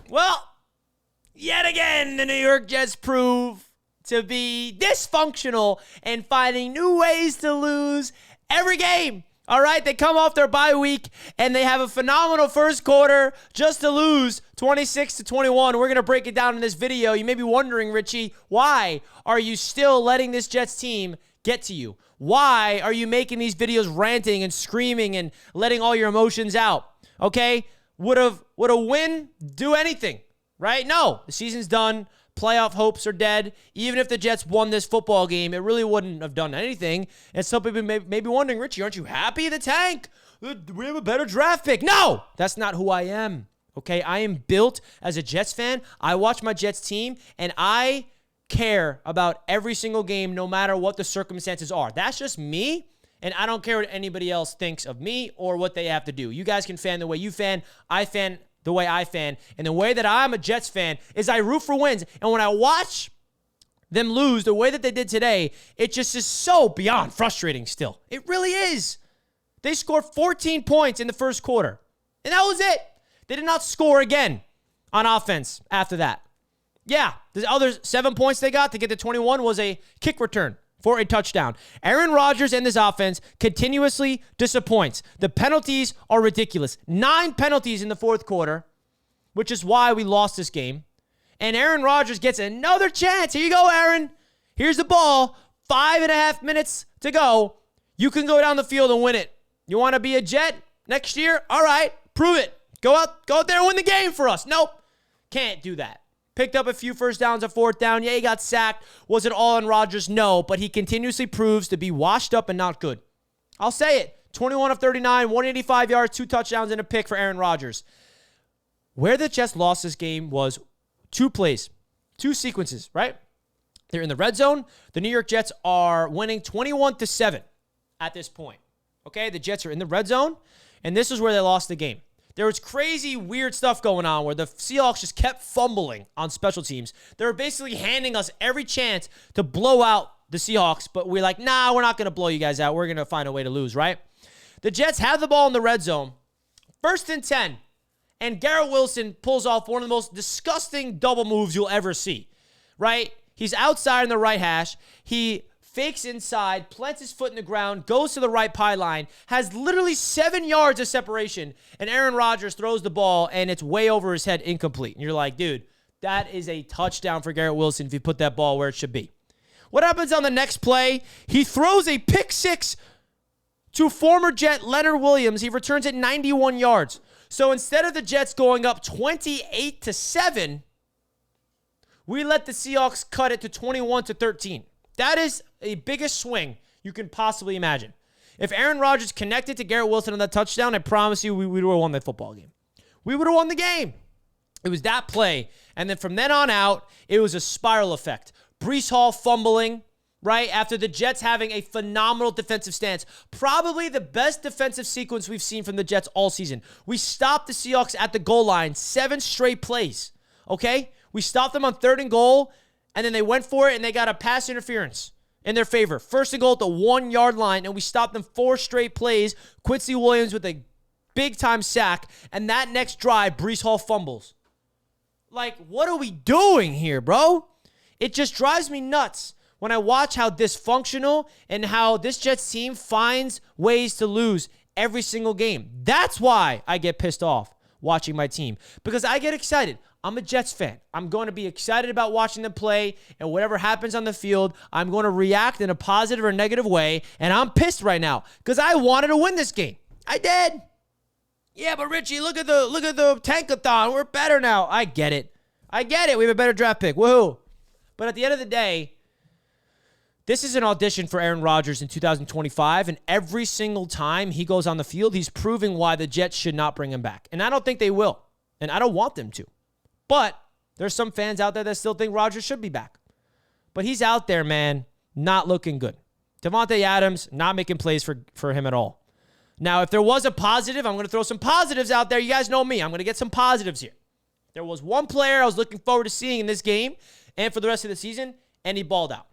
Well, yet again, the New York Jets prove to be dysfunctional and finding new ways to lose every game. All right, they come off their bye week, and they have a phenomenal first quarter just to lose 26-21. We're going to break it down in this video. You may be wondering, Richie, why are you still letting this Jets team get to you? Why are you making these videos ranting and screaming and letting all your emotions out? Okay, would a win do anything, right? No, the season's done. Playoff hopes are dead. Even if the Jets won this football game, it really wouldn't have done anything. And some people may be wondering, Richie, aren't you happy the tank? We have a better draft pick. No, that's not who I am. Okay, I am built as a Jets fan. I watch my Jets team, and I care about every single game no matter what the circumstances are. That's just me, and I don't care what anybody else thinks of me or what they have to do. You guys can fan the way you fan. I fan the way I fan. And the way that I'm a Jets fan is I root for wins. And when I watch them lose the way that they did today, it just is so beyond frustrating still. It really is. They scored 14 points in the first quarter. And that was it. They did not score again on offense after that. Yeah, the other 7 points they got to get to 21 was a kick return for a touchdown. Aaron Rodgers and this offense continuously disappoints. The penalties are ridiculous. 9 penalties in the fourth quarter, which is why we lost this game. And Aaron Rodgers gets another chance. Here you go, Aaron. Here's the ball. 5.5 minutes to go. You can go down the field and win it. You want to be a Jet next year? All right, prove it. Go out there and win the game for us. Nope, can't do that. Picked up a few first downs on fourth down. Yeah, he got sacked. Was it all on Rodgers? No, but he continuously proves to be washed up and not good. I'll say it. 21 of 39, 185 yards, 2 touchdowns, and a pick for Aaron Rodgers. Where the Jets lost this game was 2 plays, 2 sequences, right? They're in the red zone. The New York Jets are winning 21-7 at this point. Okay, the Jets are in the red zone, and this is where they lost the game. There was crazy, weird stuff going on where the Seahawks just kept fumbling on special teams. They were basically handing us every chance to blow out the Seahawks, but we're like, nah, we're not going to blow you guys out. We're going to find a way to lose, right? The Jets have the ball in the red zone, 1st and 10, and Garrett Wilson pulls off one of the most disgusting double moves you'll ever see, right? He's outside in the right hash. He fakes inside, plants his foot in the ground, goes to the right pylon, has literally 7 yards of separation, and Aaron Rodgers throws the ball, and it's way over his head, incomplete. And you're like, dude, that is a touchdown for Garrett Wilson if you put that ball where it should be. What happens on the next play? He throws a pick six to former Jet Leonard Williams. He returns it 91 yards. So instead of the Jets going up 28-7, we let the Seahawks cut it to 21-13. That is the biggest swing you can possibly imagine. If Aaron Rodgers connected to Garrett Wilson on that touchdown, I promise you we would have won that football game. We would have won the game. It was that play. And then from then on out, it was a spiral effect. Breece Hall fumbling, right, after the Jets having a phenomenal defensive stance. Probably the best defensive sequence we've seen from the Jets all season. We stopped the Seahawks at the goal line 7 straight plays, okay? We stopped them on 3rd and goal, and then they went for it, and they got a pass interference in their favor. 1st and goal at the 1-yard line, and we stopped them 4 straight plays. Quincy Williams with a big-time sack, and that next drive, Breece Hall fumbles. Like, what are we doing here, bro? It just drives me nuts when I watch how dysfunctional and how this Jets team finds ways to lose every single game. That's why I get pissed off watching my team, because I get excited. I'm a Jets fan. I'm going to be excited about watching them play, and whatever happens on the field, I'm going to react in a positive or negative way, and I'm pissed right now because I wanted to win this game. I did. Yeah, but Richie, look at the tankathon. We're better now. I get it. We have a better draft pick. Woohoo. But at the end of the day, this is an audition for Aaron Rodgers in 2025, and every single time he goes on the field, he's proving why the Jets should not bring him back. And I don't think they will, and I don't want them to. But there's some fans out there that still think Rodgers should be back. But he's out there, man, not looking good. Devontae Adams, not making plays for him at all. Now, if there was a positive, I'm going to throw some positives out there. You guys know me. I'm going to get some positives here. There was one player I was looking forward to seeing in this game and for the rest of the season, and he balled out.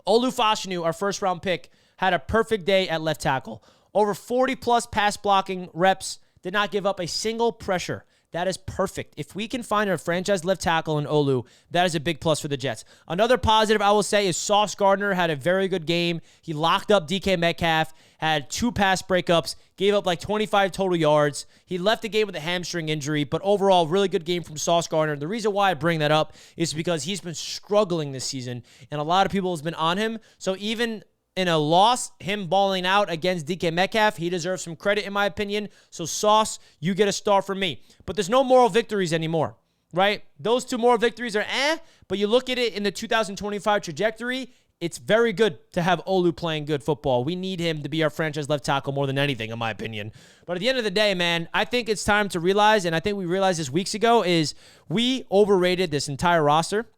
Olu Fashanu, our first-round pick, had a perfect day at left tackle. Over 40-plus pass blocking reps, did not give up a single pressure. That is perfect. If we can find a franchise left tackle in Olu, that is a big plus for the Jets. Another positive I will say is Sauce Gardner had a very good game. He locked up DK Metcalf, had 2 pass breakups, gave up like 25 total yards. He left the game with a hamstring injury, but overall, really good game from Sauce Gardner. The reason why I bring that up is because he's been struggling this season, and a lot of people have been on him. So even in a loss, him balling out against DK Metcalf, he deserves some credit in my opinion. So Sauce, you get a star from me. But there's no moral victories anymore, right? Those 2 moral victories are but you look at it in the 2025 trajectory, it's very good to have Olu playing good football. We need him to be our franchise left tackle more than anything, in my opinion. But at the end of the day, man, I think it's time to realize, and I think we realized this weeks ago, is we overrated this entire roster.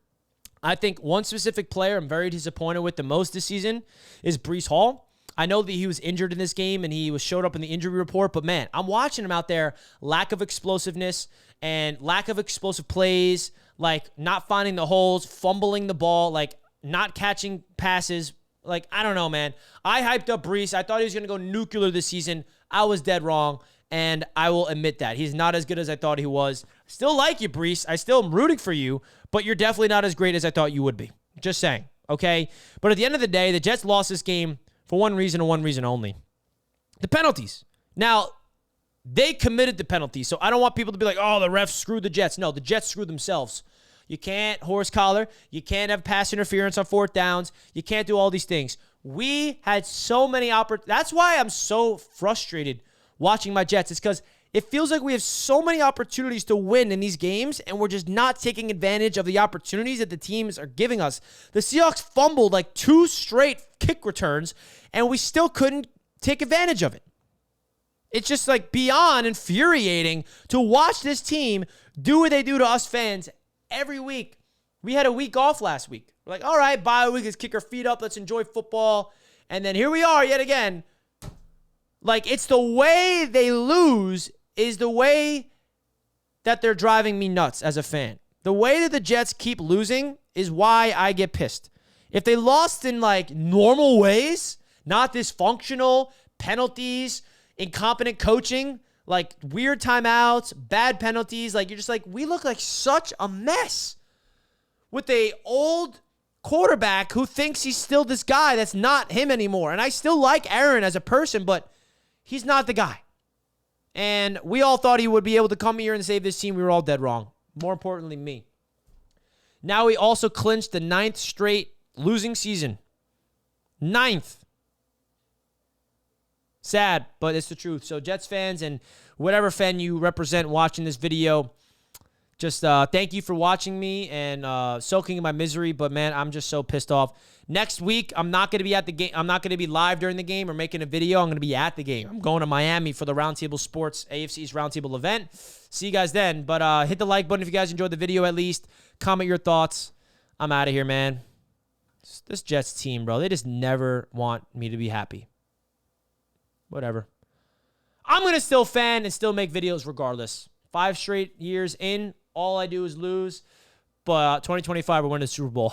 I think one specific player I'm very disappointed with the most this season is Breece Hall. I know that he was injured in this game and he showed up in the injury report, but man, I'm watching him out there. Lack of explosiveness and lack of explosive plays, like not finding the holes, fumbling the ball, like not catching passes. Like, I don't know, man. I hyped up Breece. I thought he was going to go nuclear this season. I was dead wrong, and I will admit that. He's not as good as I thought he was. Still like you, Breece. I still am rooting for you, but you're definitely not as great as I thought you would be. Just saying, okay? But at the end of the day, the Jets lost this game for one reason and one reason only. The penalties. Now, they committed the penalties, so I don't want people to be like, oh, the refs screwed the Jets. No, the Jets screwed themselves. You can't horse collar. You can't have pass interference on 4th downs. You can't do all these things. We had so many opportunities. That's why I'm so frustrated watching my Jets. It's because it feels like we have so many opportunities to win in these games, and we're just not taking advantage of the opportunities that the teams are giving us. The Seahawks fumbled like 2 straight kick returns, and we still couldn't take advantage of it. It's just like beyond infuriating to watch this team do what they do to us fans every week. We had a week off last week. We're like, all right, bye week, let's kick our feet up, let's enjoy football. And then here we are yet again. Like, it's the way they lose is the way that they're driving me nuts as a fan. The way that the Jets keep losing is why I get pissed. If they lost in, like, normal ways, not dysfunctional, penalties, incompetent coaching, like weird timeouts, bad penalties, like you're just like, we look like such a mess with a old quarterback who thinks he's still this guy that's not him anymore. And I still like Aaron as a person, but he's not the guy. And we all thought he would be able to come here and save this team. We were all dead wrong. More importantly, me. Now we also clinched the 9th straight losing season. 9th. Sad, but it's the truth. So Jets fans and whatever fan you represent watching this video, just thank you for watching me and soaking in my misery. But, man, I'm just so pissed off. Next week, I'm not going to be at the game. I'm not going to be live during the game or making a video. I'm going to be at the game. I'm going to Miami for the Roundtable Sports AFC's Roundtable event. See you guys then. But hit the like button if you guys enjoyed the video at least. Comment your thoughts. I'm out of here, man. This Jets team, bro, they just never want me to be happy. Whatever. I'm going to still fan and still make videos regardless. 5 straight years in, all I do is lose. But 2025, we're winning the Super Bowl.